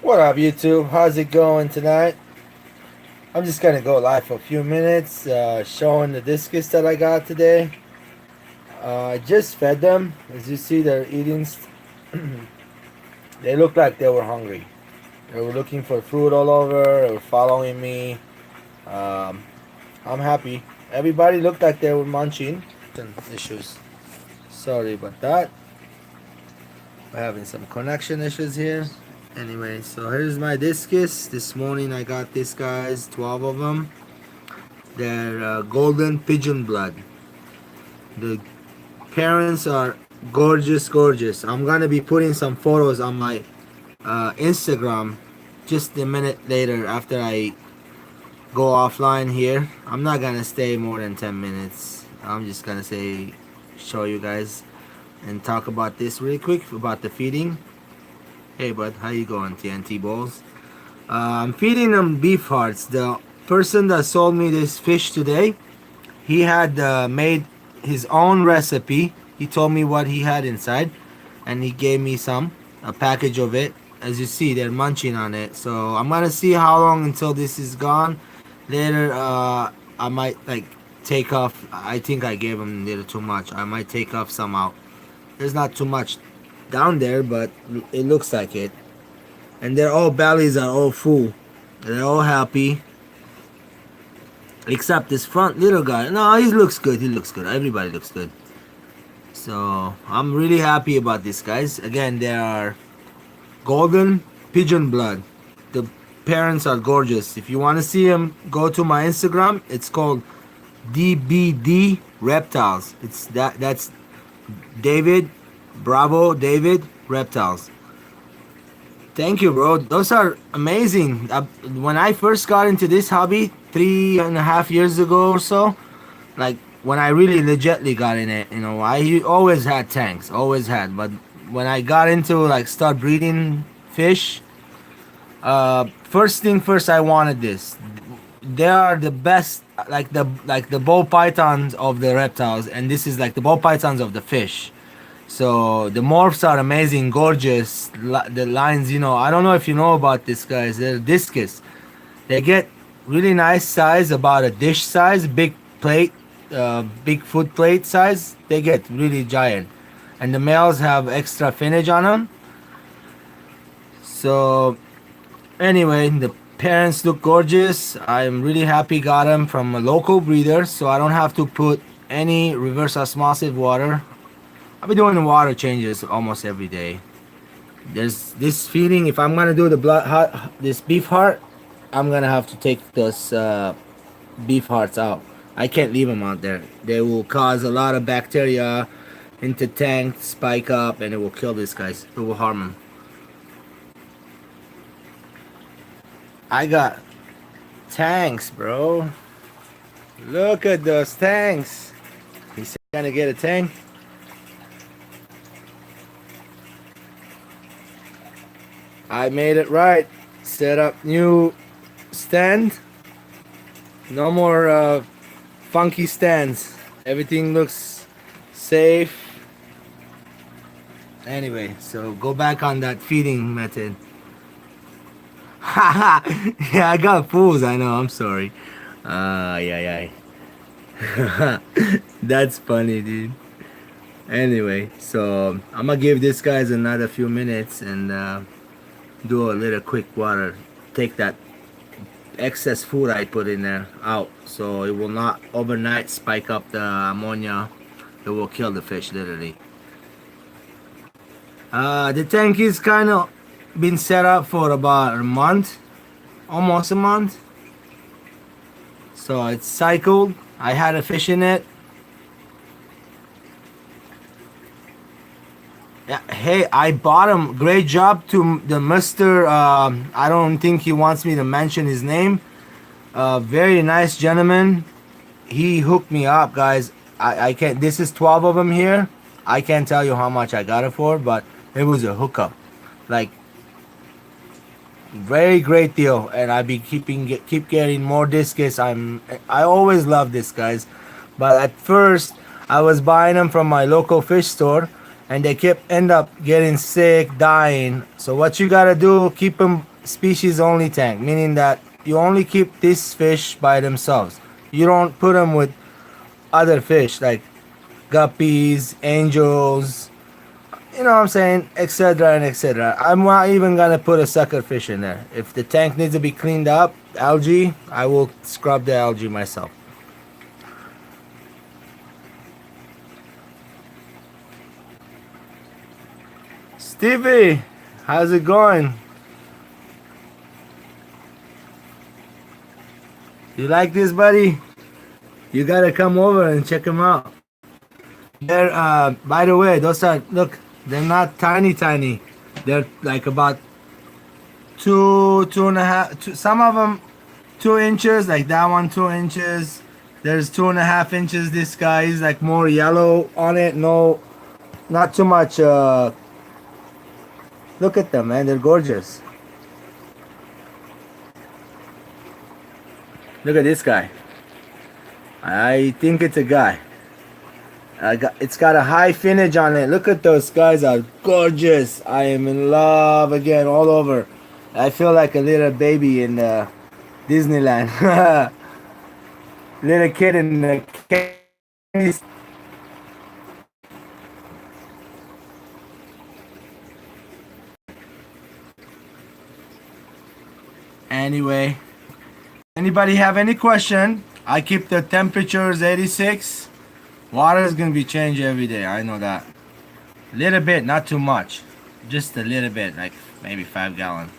What up, YouTube? How's it going tonight? I'm just gonna go live for a few minutes, showing the discus that I got today. I just fed them. As you see, they're eating. They look like they were hungry. They were looking for food all over. They were following me. Um, I'm happy. Everybody looked like they were munching. Some issues. Sorry about that. We're having some connection issues here. Anyway, so here's my discus. This morning I got these guys, 12 of them. They're golden pigeon blood. The parents are gorgeous, gorgeous. I'm gonna be putting some photos on my Instagram just a minute later after I go offline here. I'm not gonna stay more than 10 minutes. I'm just gonna show you guys and talk about this really quick about the feeding. Hey bud, how you going, TNT balls? I'm feeding them beef hearts. The person that sold me this fish today, he had made his own recipe. He told me what he had inside, and he gave me a package of it. As you see, they're munching on it. So I'm gonna see how long until this is gone. Later, I might take off. I think I gave him a little too much. I might take off some out. There's not too much down there, but it looks like it. And their all bellies are all full. They're all happy. Except this front little guy. No, he looks good. He looks good. Everybody looks good. So I'm really happy about this, guys. Again, they are golden pigeon blood. The parents are gorgeous. If you want to see them, go to my Instagram. It's called DBD Reptiles. That's David Bravo David Reptiles. Thank you, bro. Those are amazing. When I first got into this hobby 3.5 years ago or so, like when I really legitly got in it, I always had tanks, always had. But when I got into start breeding fish, first thing first, I wanted this. They are the best, like the ball pythons of the reptiles, and this is like the ball pythons of the fish. So the morphs are amazing, gorgeous. The lines, I don't know if you know about this, guys. They're discus. They get really nice size, about a dish size, big plate, big foot plate size. They get really giant, and the males have extra finnage on them. So anyway, the parents look gorgeous. I'm really happy got them from a local breeder, so I don't have to put any reverse osmosis water. I'll be doing the water changes almost every day. There's this feeding. If I'm gonna do this beef heart, I'm gonna have to take those beef hearts out. I can't leave them out there. They will cause a lot of bacteria into tank, spike up, and it will kill these guys. It will harm them. I got tanks, bro. Look at those tanks. He's gonna get a tank. I made it right. Set up new stand. No more funky stands. Everything looks safe. Anyway, so go back on that feeding method. Haha. Yeah, I got fools. I know. I'm sorry. Yeah. That's funny, dude. Anyway, so I'm gonna give this guys another few minutes and do a little quick water. Take that excess food I put in there out, so it will not overnight spike up the ammonia. It will kill the fish literally. The tank is kind of been set up for about a month, almost a month. So it's cycled. I had a fish in it. Yeah, hey, I bought him. Great job to the Mr. I don't think he wants me to mention his name. Very nice gentleman. He hooked me up, guys. I can't. This is 12 of them here. I can't tell you how much I got it for, but it was a hookup. Like, very great deal, and I be keep getting more discus. I always love this, guys, but at first I was buying them from my local fish store, and they end up getting sick, dying. So what you gotta do, keep them species only tank, meaning that you only keep this fish by themselves. You don't put them with other fish like guppies, angels, you know what I'm saying, etc. and etc. I'm not even gonna put a sucker fish in there. If the tank needs to be cleaned up, algae, I will scrub the algae myself. Stevie, how's it going? You like this, buddy? You gotta come over and check them out. They're by the way, those are, look, they're not tiny. They're like about two and a half. Some of them 2 inches, like that one 2 inches. There's 2.5 inches. This guy is like more yellow on it. No, not too much. Look at them, man. They're gorgeous. Look at this guy. I think it's a guy. It's got a high finish on it. Look at those guys, are gorgeous. I am in love again all over. I feel like a little baby in Disneyland. Little kid in the candy. Anyway, anybody have any question? I keep the temperatures 86. Water is gonna be changed every day. I know that. Little bit, not too much. Just a little bit, like maybe 5 gallon.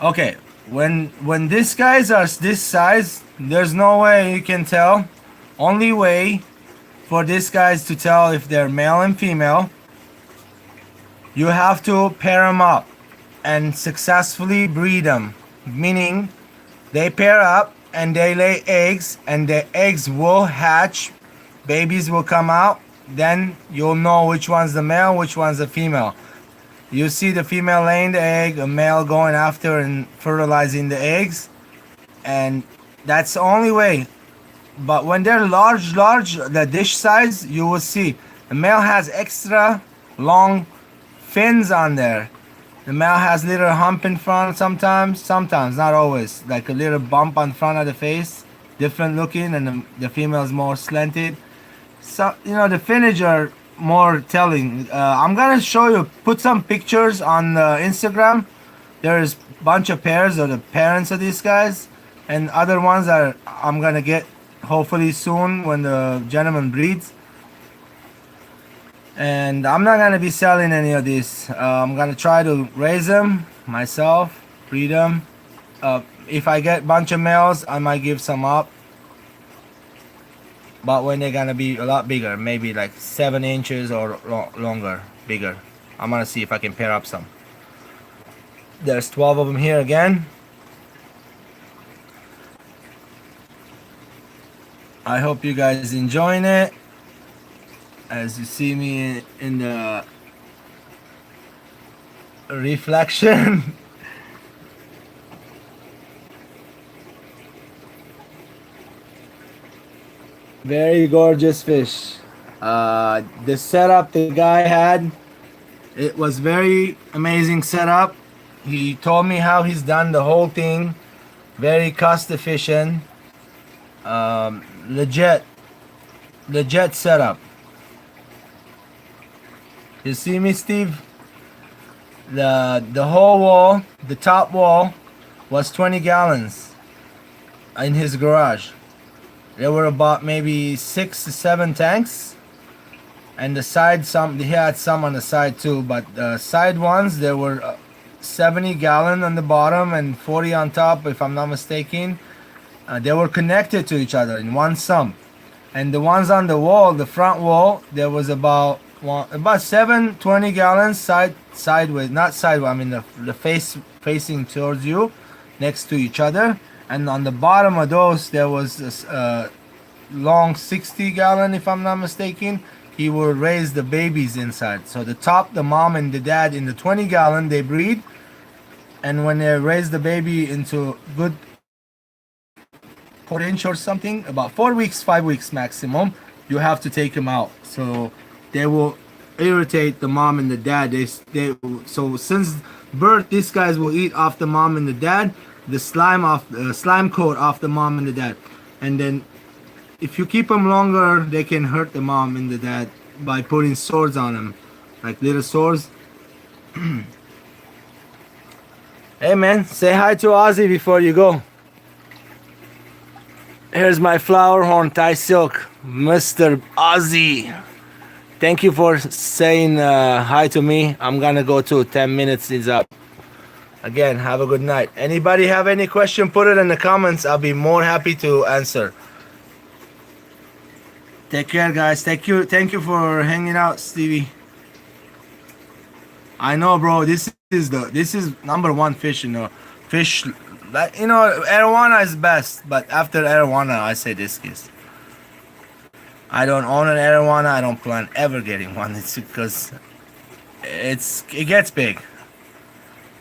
Okay, when these guys are this size, there's no way you can tell. Only way for these guys to tell if they're male and female, you have to pair them up and successfully breed them. Meaning, they pair up and they lay eggs, and the eggs will hatch, babies will come out, then you'll know which one's the male, which one's the female. You see the female laying the egg, a male going after and fertilizing the eggs, and that's the only way. But when they're large, the dish size, you will see the male has extra long fins on there. The male has little hump in front sometimes, not always. Like a little bump on front of the face, different looking, and the female is more slanted. So, you know, the finish are more telling. I'm gonna show you, put some pictures on Instagram. There's a bunch of pairs of the parents of these guys, and other ones are I'm gonna get hopefully soon when the gentleman breeds. And I'm not gonna be selling any of these. I'm gonna try to raise them myself, breed them. If I get a bunch of males, I might give some up. But when they're gonna be a lot bigger, maybe like 7 inches or longer, bigger, I'm gonna see if I can pair up some. There's 12 of them here again. I hope you guys enjoying it. As you see me in the reflection. Very gorgeous fish. The setup the guy had, it was very amazing setup. He told me how he's done the whole thing. Very cost efficient. Legit setup. You see me, Steve? The whole wall, the top wall, was 20 gallons in his garage. There were about maybe 6 to 7 tanks, and the side, he had some on the side too, but the side ones, there were 70 gallon on the bottom and 40 on top, if I'm not mistaken. They were connected to each other in one sump, and the ones on the wall, the front wall, there was about 7 20 gallons sideways, not sideways, I mean the facing towards you, next to each other. And on the bottom of those, there was this long 60 gallon, if I'm not mistaken. He will raise the babies inside. So the top, the mom and the dad in the 20 gallon, they breed. And when they raise the baby into good 4 inch or something, about 4 weeks, 5 weeks maximum, you have to take them out. So they will irritate the mom and the dad. So since birth, these guys will eat off the mom and the dad, the slime coat off the mom and the dad, and then if you keep them longer, they can hurt the mom and the dad by putting swords on them, like little swords. Hey man, say hi to Ozzy before you go. Here's my flower horn Thai silk, Mr. Ozzy. Thank you for saying hi to me. I'm gonna go to 10 minutes is up. Again, have a good night. Anybody have any question, put it in the comments. I'll be more happy to answer. Take care, guys. Thank you for hanging out, Stevie. I know, bro. This is number one fish. Fish. Arowana is best, but after arowana, I say Discus. I don't own an arowana. I don't plan ever getting one. It's because it gets big.